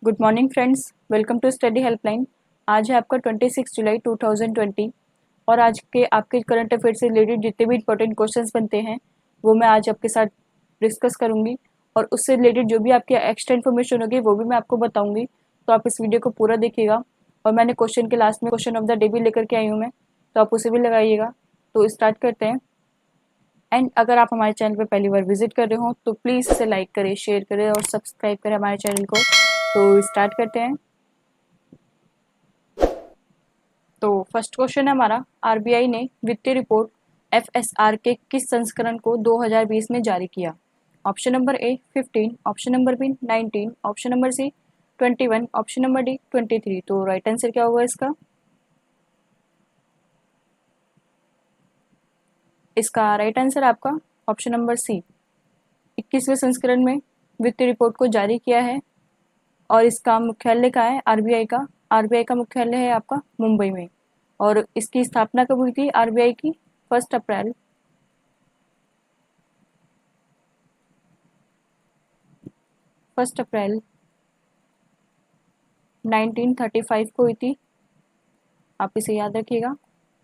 Good morning friends, welcome to Study Helpline. आज है आपका 26 जुलाई 2020 और आज के आपके करंट अफेयर से रिलेटेड जितने भी इंपॉर्टेंट क्वेश्चंस बनते हैं वो मैं आज आपके साथ डिस्कस करूंगी और उससे रिलेटेड जो भी आपकी एक्स्ट्रा इन्फॉर्मेशन होगी वो भी मैं आपको बताऊंगी। तो आप इस वीडियो को पूरा देखिएगा और मैंने क्वेश्चन के लास्ट में क्वेश्चन ऑफ द डे भी लेकर के आई हूँ मैं, तो आप उसे भी लगाइएगा। तो स्टार्ट करते हैं। एंड अगर आप हमारे चैनल पर पहली बार विजिट कर रहे हो तो प्लीज़ इसे लाइक करें, शेयर करें और सब्सक्राइब करें हमारे चैनल को। तो स्टार्ट करते हैं। तो फर्स्ट क्वेश्चन है हमारा, आरबीआई ने वित्तीय रिपोर्ट एफएसआर के किस संस्करण को 2020 में जारी किया? Option number A 15, option number B 19, option number C 21, option number D 23। तो राइट आंसर क्या होगा इसका? इसका राइट आंसर आपका ऑप्शन नंबर सी 21वें संस्करण में वित्तीय रिपोर्ट को जारी किया है। और इसका मुख्यालय कहाँ है? आरबीआई का मुख्यालय है आपका मुंबई में। और इसकी स्थापना कब हुई थी आरबीआई की? 1 अप्रैल 1935 को हुई थी। आप इसे याद रखिएगा।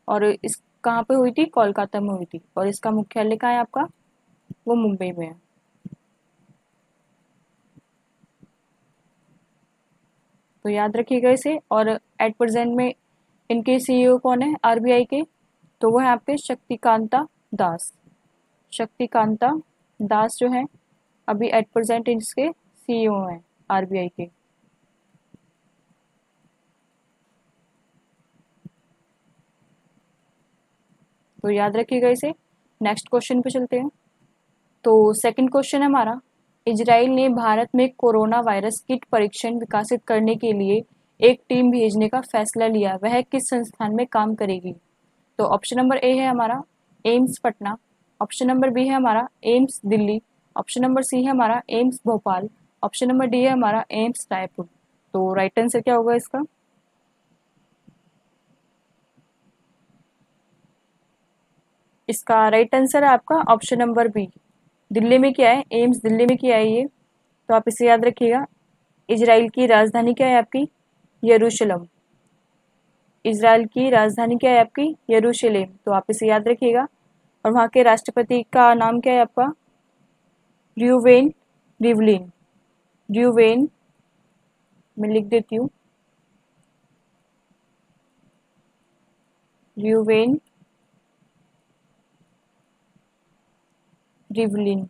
और इस कहाँ पे हुई थी? कोलकाता में हुई थी। और इसका मुख्यालय कहाँ है आपका? वो मुंबई में है। तो याद रखिएगा इसे। और एट प्रेजेंट में इनके सीईओ कौन है आरबीआई के? तो वो है आपके शक्तिकांता दास। शक्तिकांता दास जो है अभी एट प्रेजेंट इसके सीईओ हैं आरबीआई के। तो याद रखिएगा इसे। नेक्स्ट क्वेश्चन पे चलते हैं। तो सेकंड क्वेश्चन है हमारा, इजराइल ने भारत में कोरोना वायरस किट परीक्षण विकसित करने के लिए एक टीम भेजने का फैसला लिया, वह किस संस्थान में काम करेगी? तो ऑप्शन नंबर ए है हमारा AIIMS Patna, option number B है हमारा AIIMS Delhi, option number C है हमारा AIIMS Bhopal, option number D है हमारा एम्स रायपुर। तो राइट आंसर क्या होगा इसका? इसका राइट आंसर है आपका ऑप्शन नंबर बी, दिल्ली में किया है, एम्स दिल्ली में किया है ये। तो आप इसे याद रखिएगा। इजराइल की राजधानी क्या है आपकी? यरूशलेम। इजराइल की राजधानी क्या है आपकी? यरूशलेम। तो आप इसे याद रखिएगा। और वहाँ के राष्ट्रपति का नाम क्या है आपका? र्यूवेन रिवलिन। र्यूवेन, मैं लिख देती हूँ, र्यूवेन रिवलिन।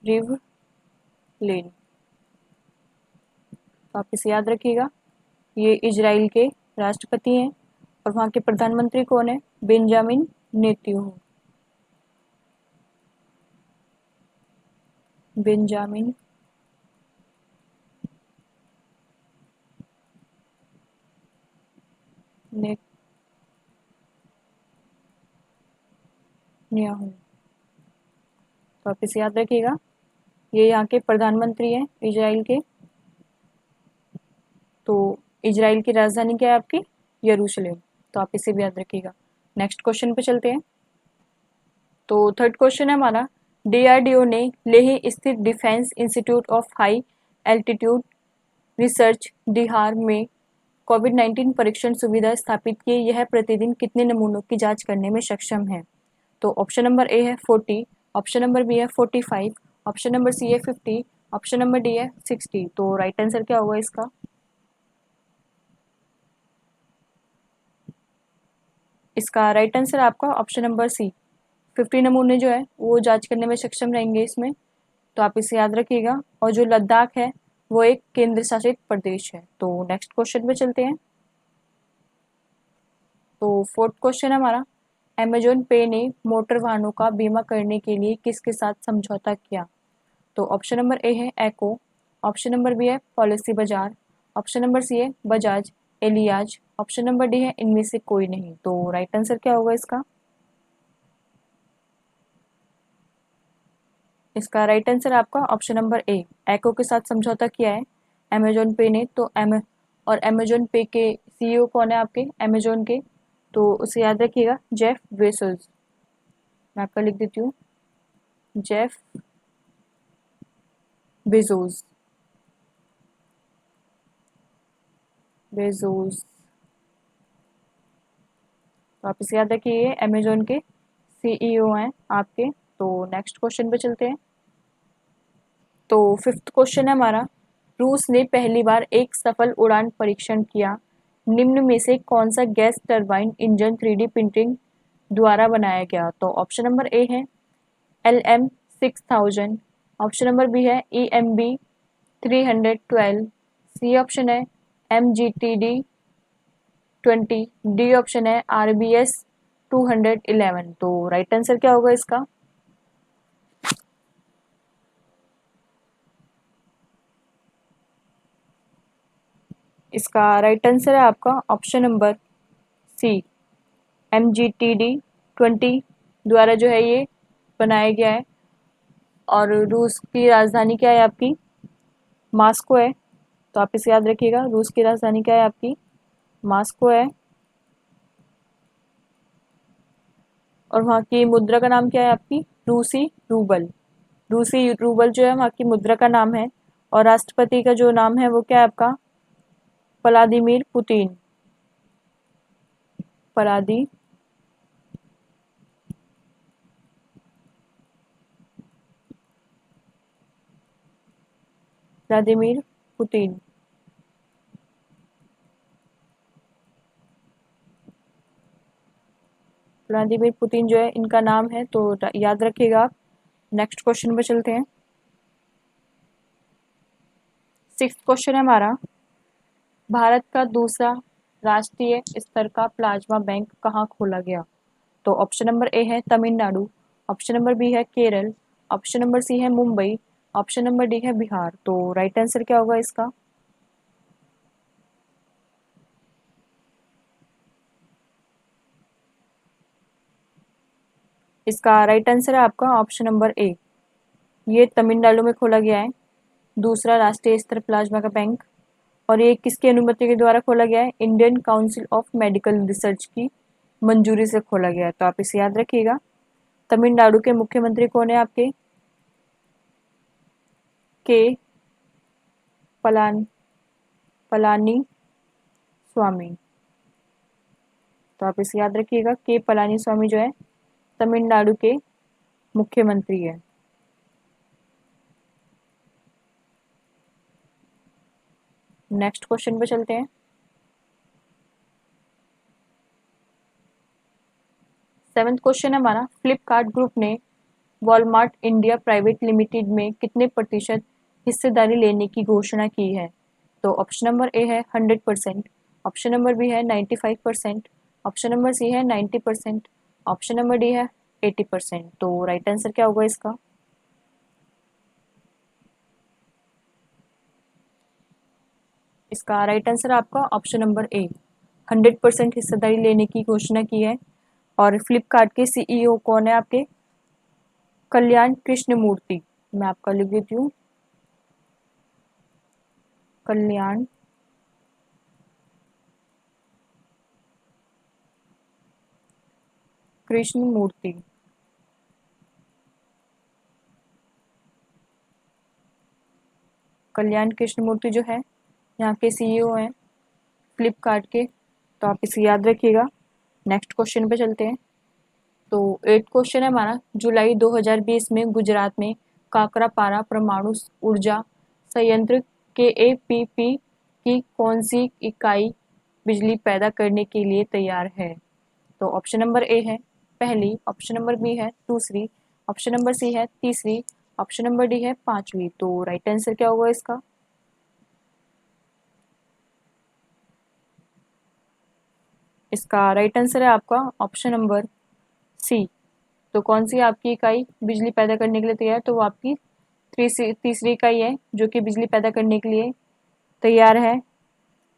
रिवलिन। तो आप इसे याद रखिएगा। ये इजराइल के राष्ट्रपति हैं। और वहाँ के प्रधानमंत्री कौन है? Benjamin Netanyahu. Benjamin Netanyahu. तो आप इसे याद रखिएगा। ये यहाँ के प्रधानमंत्री हैं इजराइल के। तो इजराइल की राजधानी क्या है आपकी? यरूशलेम। तो आप इसे भी याद रखिएगा। नेक्स्ट क्वेश्चन पे चलते हैं। तो थर्ड क्वेश्चन है हमारा, डीआरडीओ ने लेह स्थित defence institute of high altitude research DIHAR में कोविड-19 परीक्षण सुविधा स्थापित किए, यह प्रतिदिन कितने नमूनों की जांच करने में सक्षम है? तो ऑप्शन नंबर ए है 40, ऑप्शन नंबर बी है 45, ऑप्शन नंबर सी है 50, ऑप्शन नंबर डी है 60। तो राइट आंसर क्या होगा इसका? इसका राइट आंसर आपका ऑप्शन नंबर सी 50 नमूने जो है वो जांच करने में सक्षम रहेंगे इसमें। तो आप इसे याद रखिएगा। और जो लद्दाख है वो एक केंद्र शासित प्रदेश है। तो नेक्स्ट क्वेश्चन पे चलते हैं। तो फोर्थ क्वेश्चन है हमारा, अमेजोन पे ने मोटर वाहनों का बीमा करने के लिए किसके साथ समझौता किया? तो ऑप्शन नंबर ए है एको, ऑप्शन नंबर बी है पॉलिसी बाजार, ऑप्शन नंबर सी है Bajaj alias, option number D है इनमें से कोई नहीं। तो राइट आंसर क्या होगा इसका? इसका राइट आंसर आपका ऑप्शन नंबर ए, एको के साथ समझौता किया है अमेजोन पे ने। तो और अमेजोन पे के सीईओ कौन है आपके अमेजोन के? तो उसे याद रखिएगा, जेफ बेजोस। मैं आपका लिख देती हूँ, जेफ बेजोस, बेजोस। तो आप इसे याद रखिए, ये अमेजोन के सीईओ हैं आपके। तो नेक्स्ट क्वेश्चन पे चलते हैं। तो फिफ्थ क्वेश्चन है हमारा, रूस ने पहली बार एक सफल उड़ान परीक्षण किया, निम्न में से कौन सा gas turbine engine 3D printing द्वारा बनाया गया? तो ऑप्शन नंबर ए है LM6000, ऑप्शन नंबर बी है EMB312, सी ऑप्शन है MGTD20, डी ऑप्शन है RBS211। तो राइट आंसर क्या होगा इसका? इसका राइट आंसर है आपका ऑप्शन नंबर सी, MGTD20 द्वारा जो है ये बनाया गया है। और रूस की राजधानी क्या है आपकी? मास्को है। तो आप इसे याद रखिएगा, रूस की राजधानी क्या है आपकी? मास्को है। और वहाँ की मुद्रा का नाम क्या है आपकी? रूसी रूबल। रूसी रूबल जो है वहाँ की मुद्रा का नाम है। और राष्ट्रपति का जो नाम है वो क्या है आपका? Vladimir Putin. Vladi Vladimir Putin. Vladimir Putin जो है इनका नाम है, तो याद रखिएगा आप। नेक्स्ट क्वेश्चन पे चलते हैं। सिक्स्थ क्वेश्चन है हमारा, भारत का दूसरा राष्ट्रीय स्तर का प्लाज्मा बैंक कहाँ खोला गया? तो ऑप्शन नंबर ए है तमिलनाडु, ऑप्शन नंबर बी है केरल, ऑप्शन नंबर सी है मुंबई, ऑप्शन नंबर डी है बिहार। तो राइट आंसर क्या होगा इसका? इसका राइट आंसर है आपका ऑप्शन नंबर ए, ये तमिलनाडु में खोला गया है दूसरा राष्ट्रीय स्तर प्लाज्मा का बैंक। और ये किसकी अनुमति के द्वारा खोला गया है? Indian council of medical research की मंजूरी से खोला गया है। तो आप इसे याद रखिएगा। तमिलनाडु के मुख्यमंत्री कौन है आपके? के पलान पलानी स्वामी। तो आप इसे याद रखिएगा, के पलानी स्वामी जो है तमिलनाडु के मुख्यमंत्री है। नेक्स्ट क्वेश्चन पे चलते हैं। सेवेंथ क्वेश्चन है हमारा, फ्लिपकार्ट ग्रुप ने वॉलमार्ट इंडिया प्राइवेट लिमिटेड में कितने प्रतिशत हिस्सेदारी लेने की घोषणा की है? तो ऑप्शन नंबर ए है 100%, ऑप्शन नंबर बी है 95%, ऑप्शन नंबर सी है 90%, ऑप्शन नंबर डी है 80%। तो राइट आंसर क्या होगा इसका? इसका राइट आंसर आपका ऑप्शन नंबर ए, 100% हिस्सेदारी लेने की घोषणा की है। और फ्लिपकार्ट के सीईओ कौन है आपके? कल्याण कृष्णमूर्ति। मैं आपका लिख देती हूँ, कल्याण कृष्णमूर्ति। कल्याण कृष्णमूर्ति जो है यहाँ के सीईओ हैं फ्लिपकार्ट के। तो आप इसे याद रखिएगा। नेक्स्ट क्वेश्चन पे चलते हैं। तो एट क्वेश्चन है हमारा, जुलाई 2020 में गुजरात में काकरापारा परमाणु ऊर्जा संयंत्र KAPP की कौन सी इकाई बिजली पैदा करने के लिए तैयार है? तो ऑप्शन नंबर ए है पहली, ऑप्शन नंबर बी है दूसरी, ऑप्शन नंबर सी है तीसरी, ऑप्शन नंबर डी है पांचवी। तो राइट आंसर क्या होगा इसका? इसका राइट आंसर है आपका ऑप्शन नंबर सी। तो कौन सी आपकी इकाई बिजली पैदा करने के लिए तैयार? तो वो आपकी तीसरी इकाई है जो कि बिजली पैदा करने के लिए तैयार है।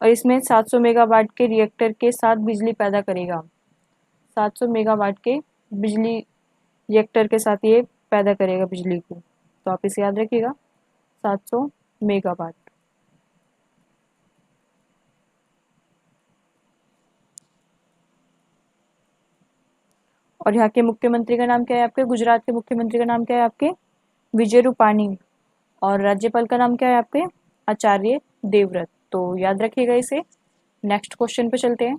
और इसमें 700 मेगावाट के रिएक्टर के साथ बिजली पैदा करेगा। 700 मेगावाट के बिजली रिएक्टर के साथ ये पैदा करेगा बिजली को। तो आप इसे याद रखिएगा, 700 मेगावाट। और यहाँ के मुख्यमंत्री का नाम क्या है आपके? गुजरात के मुख्यमंत्री का नाम क्या है आपके? विजय रूपानी। और राज्यपाल का नाम क्या है आपके? आचार्य देवव्रत। तो याद रखिएगा इसे। नेक्स्ट क्वेश्चन पे चलते हैं।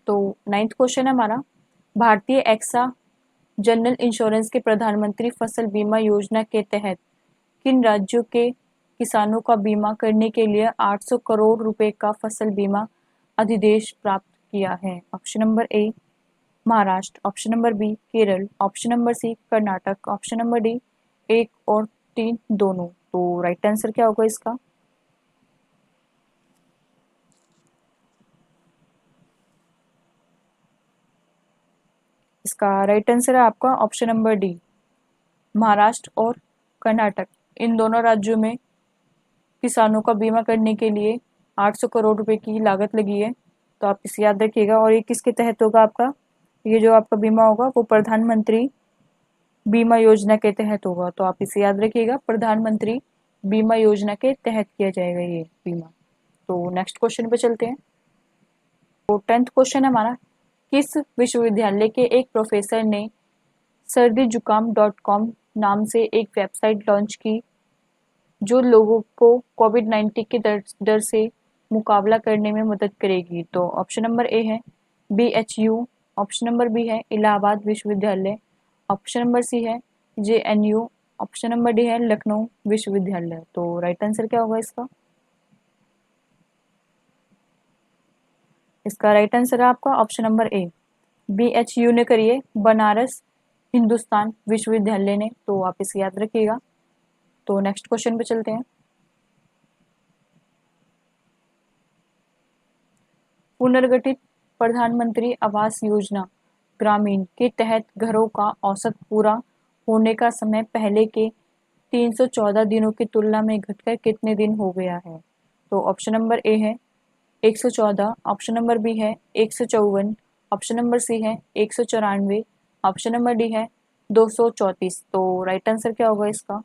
तो 9th क्वेश्चन है हमारा, भारतीय एक्सा जनरल इंश्योरेंस के प्रधानमंत्री फसल बीमा योजना के तहत किन राज्यों के किसानों का बीमा करने के लिए 800 करोड़ रुपए का फसल बीमा अधिदेश प्राप्त किया है? Option number A Maharashtra, option number B Kerala, option number C Karnataka, option number D 1 और 3 दोनों। तो राइट आंसर क्या होगा इसका? इसका राइट आंसर है आपका ऑप्शन नंबर डी, महाराष्ट्र और कर्नाटक। इन दोनों राज्यों में किसानों का बीमा करने के लिए 800 करोड़ रुपए की लागत लगी है। तो आप इसे याद रखिएगा। और ये किसके तहत होगा आपका? ये जो आपका बीमा होगा वो प्रधानमंत्री बीमा योजना के तहत होगा। तो आप इसे याद रखिएगा, प्रधानमंत्री बीमा योजना के तहत किया जाएगा ये बीमा। तो नेक्स्ट क्वेश्चन पे चलते हैं। तो 10th क्वेश्चन है हमारा, किस विश्वविद्यालय के एक प्रोफेसर ने सर्दीजुकाम.com नाम से एक वेबसाइट लॉन्च की जो लोगों को कोविड-19 के डर से मुकाबला करने में मदद करेगी? तो ऑप्शन नंबर ए है BHU, ऑप्शन नंबर बी है इलाहाबाद विश्वविद्यालय, ऑप्शन नंबर सी है JNU, ऑप्शन नंबर डी है लखनऊ विश्वविद्यालय। तो राइट आंसर क्या होगा इसका? इसका राइट आंसर है आपका ऑप्शन नंबर ए, BHU ने करी है बनारस हिंदुस्तान विश्वविद्यालय ने। तो आप इसे याद रखिएगा। तो नेक्स्ट क्वेश्चन पे चलते हैं। पुनर्गठित प्रधानमंत्री आवास योजना ग्रामीण के तहत घरों का औसत पूरा होने का समय पहले के 314 दिनों की तुलना में घटकर कितने दिन हो गया है? तो ऑप्शन नंबर ए है 114, ऑप्शन नंबर बी है 154, ऑप्शन नंबर सी है 194, ऑप्शन नंबर डी है 234। तो राइट आंसर क्या होगा इसका?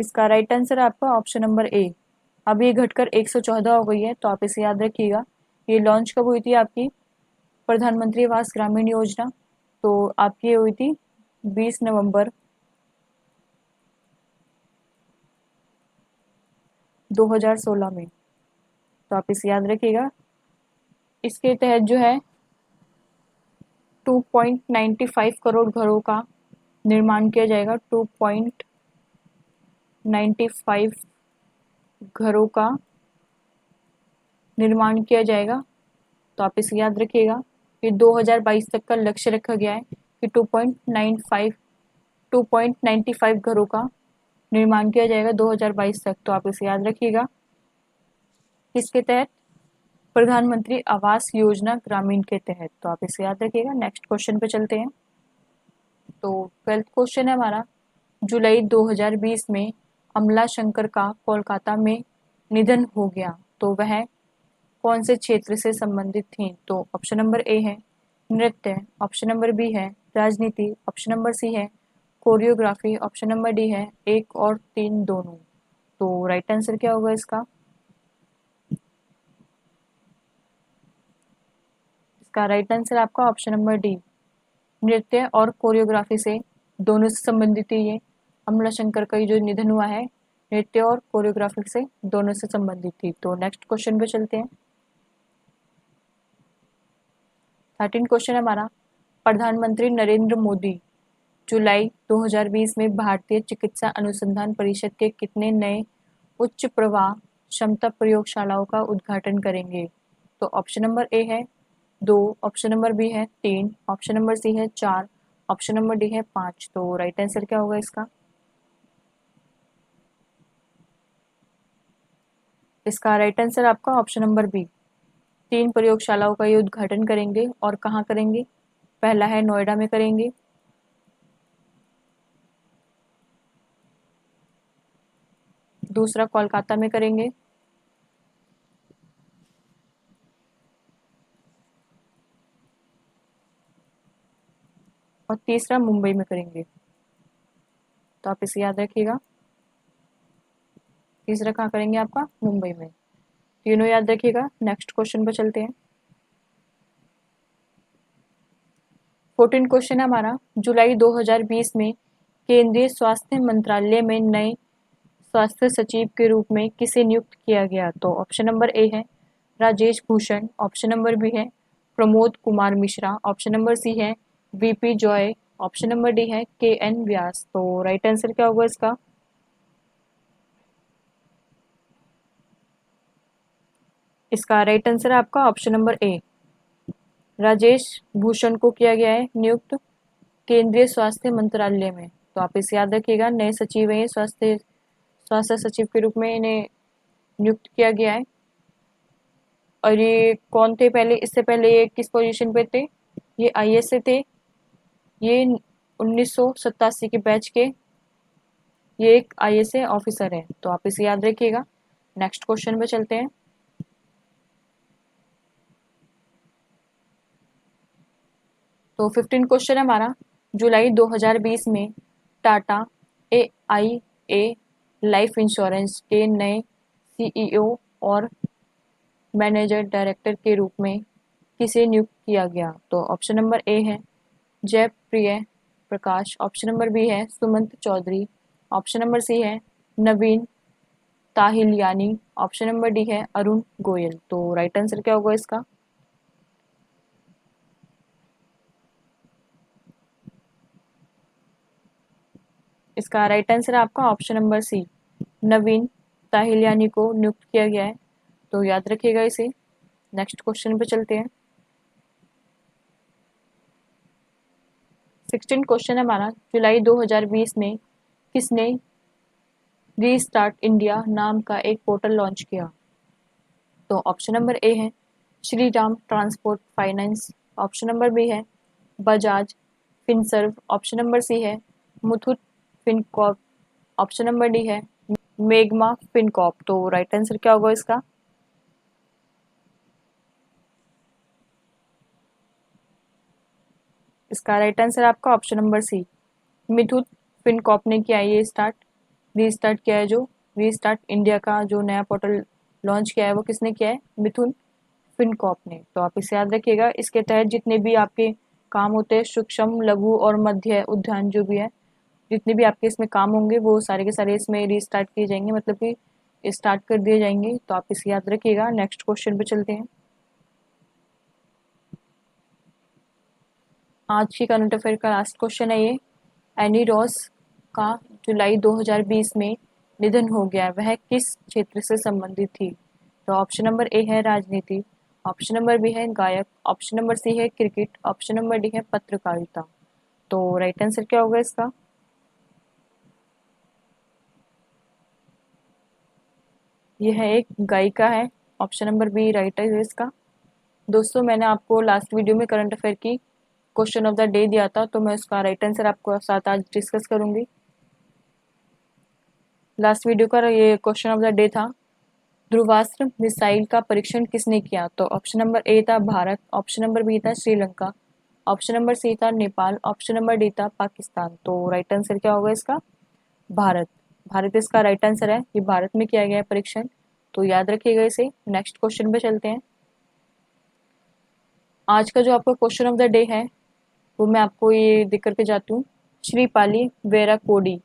इसका राइट आंसर है आपका ऑप्शन नंबर ए। अब ये घटकर 114 हो गई है। तो आप इसे याद रखिएगा। ये लॉन्च कब हुई थी आपकी प्रधानमंत्री आवास ग्रामीण योजना? तो आपकी ये हुई थी 20 नवंबर 2016 में। तो आप इसे याद रखिएगा। इसके तहत जो है 2.95 करोड़ घरों का निर्माण किया जाएगा। 2.95 घरों का निर्माण किया जाएगा। तो आप इसे याद रखिएगा। ये 2022 तक का लक्ष्य रखा गया है कि 2.95 घरों का निर्माण किया जाएगा 2022 तक। तो आप इसे याद रखिएगा। किसके तहत? प्रधानमंत्री आवास योजना ग्रामीण के तहत। तो आप इसे याद रखिएगा। नेक्स्ट क्वेश्चन पे चलते हैं। तो 12th क्वेश्चन है हमारा, जुलाई 2020 में अमला शंकर का कोलकाता में निधन हो गया तो वह कौन से क्षेत्र से संबंधित थी? तो ऑप्शन नंबर ए है नृत्य, ऑप्शन नंबर बी है राजनीति, ऑप्शन नंबर सी है कोरियोग्राफी, ऑप्शन नंबर डी है 1 और 3 दोनों। तो राइट आंसर क्या होगा इसका? इसका राइट आंसर आपका ऑप्शन नंबर डी, नृत्य और कोरियोग्राफी से दोनों से संबंधित है ये। अमला शंकर का ये जो निधन हुआ है नृत्य और कोरियोग्राफी से दोनों से संबंधित थी। तो नेक्स्ट क्वेश्चन पे चलते हैं। 13 क्वेश्चन है हमारा, प्रधानमंत्री नरेंद्र मोदी जुलाई 2020 में भारतीय चिकित्सा अनुसंधान परिषद के कितने नए उच्च प्रवाह क्षमता प्रयोगशालाओं का उद्घाटन करेंगे? तो ऑप्शन नंबर ए है 2, ऑप्शन नंबर बी है 3, ऑप्शन नंबर सी है 4, ऑप्शन नंबर डी है 5। तो राइट आंसर क्या होगा इसका? इसका राइट आंसर आपका ऑप्शन नंबर बी, 3 प्रयोगशालाओं का ये उद्घाटन करेंगे। और कहाँ करेंगे? पहला है नोएडा में करेंगे, दूसरा कोलकाता में करेंगे और तीसरा मुंबई में करेंगे। तो आप इसे याद रखिएगा। तीसरा कहाँ करेंगे? आपका मुंबई में। तीनों याद रखिएगा। नेक्स्ट क्वेश्चन पर चलते हैं। 14 क्वेश्चन है हमारा, जुलाई 2020 में केंद्रीय स्वास्थ्य मंत्रालय में नए स्वास्थ्य सचिव के रूप में किसे नियुक्त किया गया? तो ऑप्शन नंबर ए है Rajesh Bhushan, option number B है Pramod Kumar Mishra, option number C है VP Joy, option number D है के एन व्यास। तो राइट आंसर क्या होगा इसका? इसका राइट आंसर है आपका ऑप्शन नंबर ए, राजेश भूषण को किया गया है नियुक्त केंद्रीय स्वास्थ्य मंत्रालय में। तो आप इसे याद रखिएगा, नए सचिव हैं, स्वास्थ्य स्वास्थ्य सचिव के रूप में इन्हें नियुक्त किया गया है। और ये कौन थे पहले, इससे पहले ये किस पोजीशन पे थे? ये आईएएस से थे, ये 1987 के बैच के ये एक आईएएस ऑफिसर है। तो आप इसे याद रखिएगा। नेक्स्ट क्वेश्चन पे चलते हैं। तो 15 क्वेश्चन है हमारा, जुलाई 2020 में टाटा AIA लाइफ इंश्योरेंस के नए सीईओ और मैनेजर डायरेक्टर के रूप में किसे नियुक्त किया गया? तो ऑप्शन नंबर ए है Jaipriya Prakash, option number B है Sumant Chaudhary, option number C है Naveen Tahiliani, option number D है अरुण गोयल। तो राइट आंसर क्या होगा इसका? इसका राइट आंसर है आपका ऑप्शन नंबर सी, नवीन ताहिलियानी को नियुक्त किया गया है। तो याद रखिएगा इसे। नेक्स्ट क्वेश्चन पे चलते हैं। 16 क्वेश्चन है हमारा, जुलाई 2020 में किसने रीस्टार्ट इंडिया नाम का एक पोर्टल लॉन्च किया? तो ऑप्शन नंबर ए है Shri Ram transport finance, option number B है Bajaj Finserv, option number C है Muthoot Fincorp, option number D है मेगमा फिनकॉर्प। तो राइट आंसर क्या होगा इसका? इसका राइट आंसर आपका option number C, Muthoot Fincorp ने किया है ये रीस्टार्ट किया है। जो रीस्टार्ट इंडिया का जो नया पोर्टल लॉन्च किया है वो किसने किया है? मिथुन फिनकॉर्प ने। तो आप इसे याद रखिएगा। इसके तहत जितने भी आपके काम होते हैं, सूक्ष्म लघु और मध्य उद्यम जो भी है, जितने भी आपके इसमें काम होंगे वो सारे के सारे इसमें रीस्टार्ट किए जाएंगे, मतलब कि स्टार्ट कर दिए जाएंगे। तो आप इसे याद रखिएगा। नेक्स्ट क्वेश्चन पे चलते हैं। आज की करंट अफेयर का लास्ट क्वेश्चन है ये, एनी रॉस का जुलाई 2020 में निधन हो गया, वह किस क्षेत्र से संबंधित थी? तो ऑप्शन नंबर ए है राजनीति, ऑप्शन नंबर बी है गायक, ऑप्शन नंबर सी है क्रिकेट, ऑप्शन नंबर डी है पत्रकारिता। तो राइट आंसर क्या होगा इसका? यह एक गायिका है, ऑप्शन नंबर बी राइट है इसका। दोस्तों, मैंने आपको लास्ट वीडियो में करंट अफेयर की क्वेश्चन ऑफ द डे दिया था, तो मैं उसका राइट आंसर आपको साथ आज डिस्कस करूंगी। लास्ट वीडियो का ये क्वेश्चन ऑफ द डे था, ध्रुवास्त्र मिसाइल का परीक्षण किसने किया? तो ऑप्शन नंबर ए था भारत, ऑप्शन नंबर बी था श्रीलंका, ऑप्शन नंबर सी था नेपाल, ऑप्शन नंबर डी था पाकिस्तान। तो राइट आंसर क्या होगा इसका? भारत। भारत इसका राइट आंसर है, ये भारत में किया गया है परीक्षण। तो याद रखिएगा इसे। नेक्स्ट क्वेश्चन पे चलते हैं। आज का जो आपका क्वेश्चन ऑफ द डे है वो मैं आपको ये दिख करके जाती हूँ, श्रीपाली वेराकोडी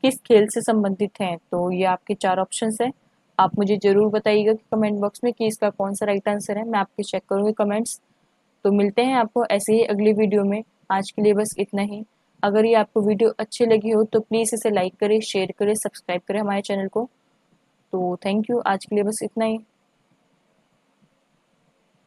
किस खेल से संबंधित हैं? तो ये आपके चार ऑप्शंस हैं। आप मुझे जरूर बताइएगा कि कमेंट बॉक्स में कि इसका कौन सा राइट आंसर है। मैं आपके चेक करूँगी कमेंट्स। तो मिलते हैं आपको ऐसे ही अगली वीडियो में। आज के लिए बस इतना ही। अगर ये आपको वीडियो अच्छी लगी हो तो प्लीज़ इसे लाइक करें, शेयर करें, सब्सक्राइब करें हमारे चैनल को। तो थैंक यू। आज के लिए बस इतना ही।